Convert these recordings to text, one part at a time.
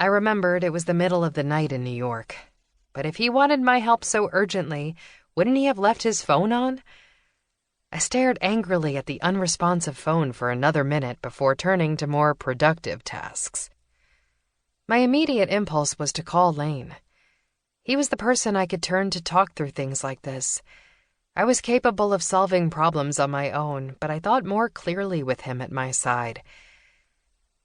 I remembered it was the middle of the night in New York. But if he wanted my help so urgently, wouldn't he have left his phone on? I stared angrily at the unresponsive phone for another minute before turning to more productive tasks. My immediate impulse was to call Lane. He was the person I could turn to talk through things like this. I was capable of solving problems on my own, but I thought more clearly with him at my side.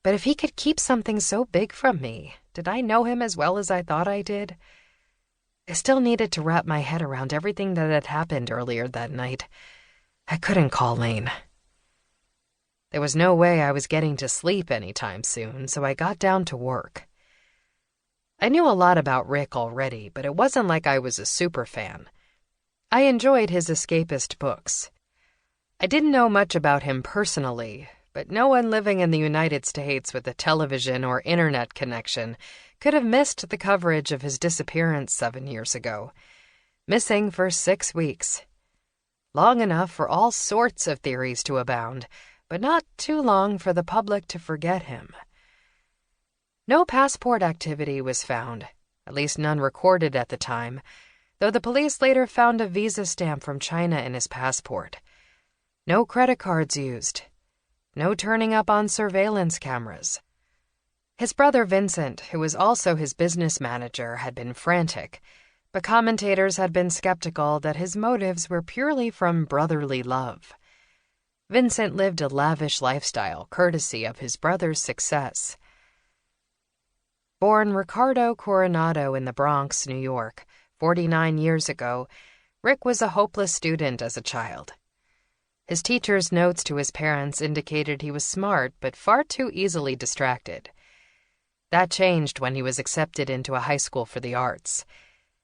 But if he could keep something so big from me, did I know him as well as I thought I did? I still needed to wrap my head around everything that had happened earlier that night. I couldn't call Lane. There was no way I was getting to sleep anytime soon, so I got down to work. I knew a lot about Rick already, but it wasn't like I was a superfan. I enjoyed his escapist books. I didn't know much about him personally, but no one living in the United States with a television or internet connection could have missed the coverage of his disappearance 7 years ago. Missing for 6 weeks. Long enough for all sorts of theories to abound, but not too long for the public to forget him. No passport activity was found, at least none recorded at the time, though the police later found a visa stamp from China in his passport. No credit cards used. No turning up on surveillance cameras. His brother Vincent, who was also his business manager, had been frantic, but commentators had been skeptical that his motives were purely from brotherly love. Vincent lived a lavish lifestyle courtesy of his brother's success. Born Ricardo Coronado in the Bronx, New York, 49 years ago, Rick was a hopeless student as a child. His teacher's notes to his parents indicated he was smart but far too easily distracted. That changed when he was accepted into a high school for the arts.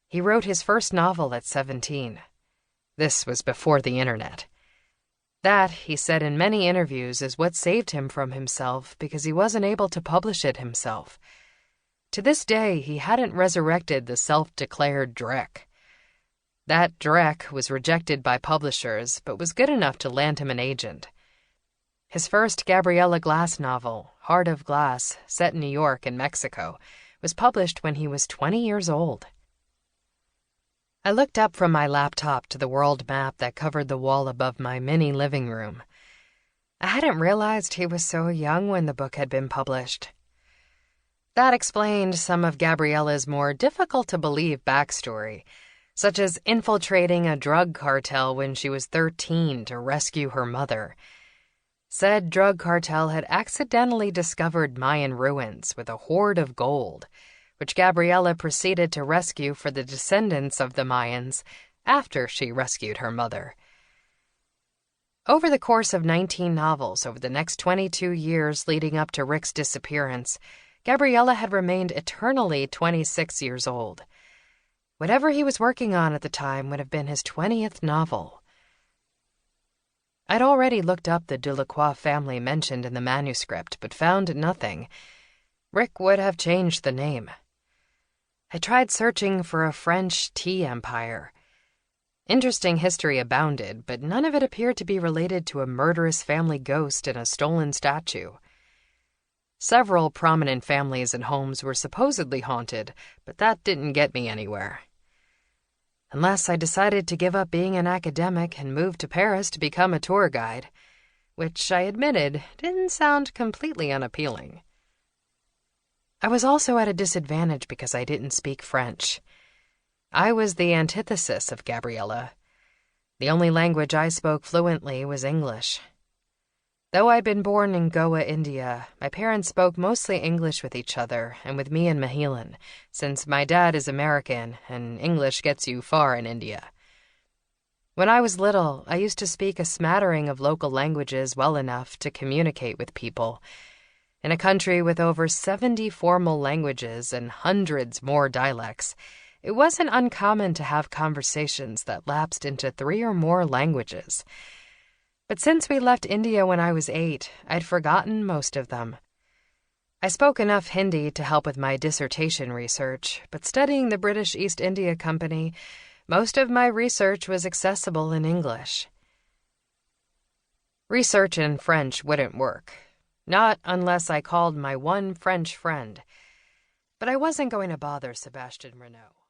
He wrote his first novel at 17. This was before the internet. That, he said in many interviews, is what saved him from himself because he wasn't able to publish it himself. To this day, he hadn't resurrected the self-declared Drek. That Drek was rejected by publishers, but was good enough to land him an agent. His first Gabriela Glass novel, Heart of Glass, set in New York and Mexico, was published when he was 20 years old. I looked up from my laptop to the world map that covered the wall above my mini living room. I hadn't realized he was so young when the book had been published. That explained some of Gabriela's more difficult-to-believe backstory, such as infiltrating a drug cartel when she was 13 to rescue her mother. Said drug cartel had accidentally discovered Mayan ruins with a hoard of gold, which Gabriela proceeded to rescue for the descendants of the Mayans after she rescued her mother. Over the course of 19 novels over the next 22 years leading up to Rick's disappearance, Gabriela had remained eternally 26 years old. Whatever he was working on at the time would have been his 20th novel. I'd already looked up the Delacroix family mentioned in the manuscript, but found nothing. Rick would have changed the name. I tried searching for a French tea empire. Interesting history abounded, but none of it appeared to be related to a murderous family ghost and a stolen statue. Several prominent families and homes were supposedly haunted, but that didn't get me anywhere. Unless I decided to give up being an academic and move to Paris to become a tour guide, which I admitted didn't sound completely unappealing. I was also at a disadvantage because I didn't speak French. I was the antithesis of Gabriela. The only language I spoke fluently was English. Though I'd been born in Goa, India, my parents spoke mostly English with each other and with me in Mahilan, since my dad is American and English gets you far in India. When I was little, I used to speak a smattering of local languages well enough to communicate with people. In a country with over 70 formal languages and hundreds more dialects, it wasn't uncommon to have conversations that lapsed into 3 or more languages. But since we left India when I was 8, I'd forgotten most of them. I spoke enough Hindi to help with my dissertation research, but studying the British East India Company, most of my research was accessible in English. Research in French wouldn't work. Not unless I called my one French friend. But I wasn't going to bother Sebastian Renault.